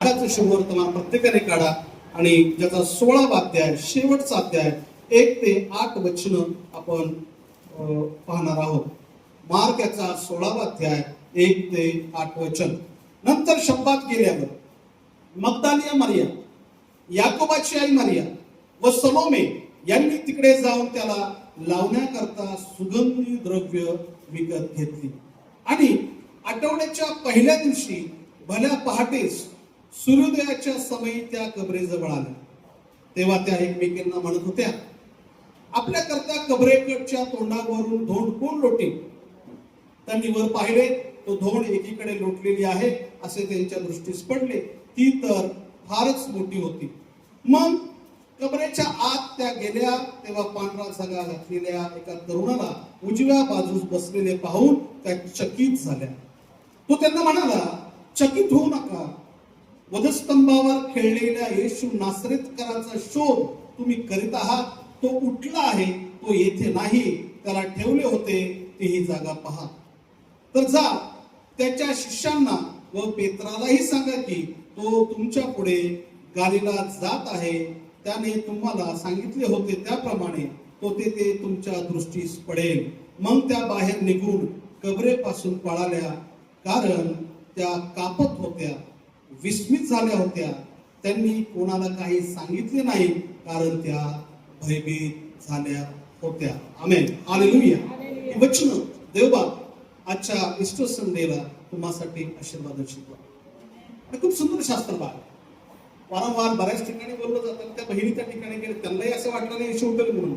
शुभवर्तमान प्रत्येकाने काढा आणि ज्याचा 16वा अध्याय शेवटचा अध्याय 1 ते 8 वचन आपण पाहणार आहोत. मार्क याचा 16वा अध्याय 1 ते 8 वचन. नंतर शब्दात गेल्यावर मग्दलिया मरिया, याकोबाची आई मरिया व सलोमे यांनी तिकडे जाऊन त्याला लावण्याकरता सुगंधी द्रव्य विकत घेतली. आणि आठवड्याच्या पहिल्या दिवशी भल्या पहाटेस सूर्योदयाच्या समयी त्या कबरेजवळ आल्या. तेव्हा त्या एकमेकींना म्हणत होत्या, आपल्याकरता कबरेकडच्या तोंडावरून धोंड कोण लोटेल? त्यांनी वर पाहिले, तो धोंड एकीकडे लोटलेली आहे असे त्यांच्या दृष्टीस पडले. ती तर फारच मोठी होती. मग कबरेच्या आत त्या गेल्या तेव्हा पांढरा झगा घातलेल्या एका तरुणाला उजव्या बाजूस बसलेले पाहून त्या चकित झाल्या. तो त्यांना म्हणाला, चकित होऊ नका. वधस्तंभावर खेळलेल्या येशू नासरेतकराचा शोध तुम्ही करीत आहात. तो उठला आहे, तो येथे नाही. त्याला ठेवले होते ती ही जागा पहा. तर जा, त्याच्या शिष्यांना व पेत्रालाही सांगा की तो तुमच्या पुढे गालीला जात आहे. त्याने तुम्हाला सांगितले होते त्याप्रमाणे तो ते तुमच्या दृष्टीस पडेल. मग त्या बाहेर निघून कबरेपासून पळाल्या, कारण त्या कापत होत्या, विस्मित झाल्या होत्या. त्यांनी कोणाला काही सांगितले नाही, कारण त्या भयभीत झाल्या होत्या. आमेन, हालेलुया. ही वचन देवबा आजच्या ईस्टर संडेला तुम्हासाठी आशीर्वाद शिकवा. खूप सुंदर शास्त्र आहे. वारंवार बऱ्याच ठिकाणी बोललं जातं. त्या बहिणी त्या ठिकाणी गेले, त्यांनाही असं वाटलं नाही येशू उठेल म्हणून.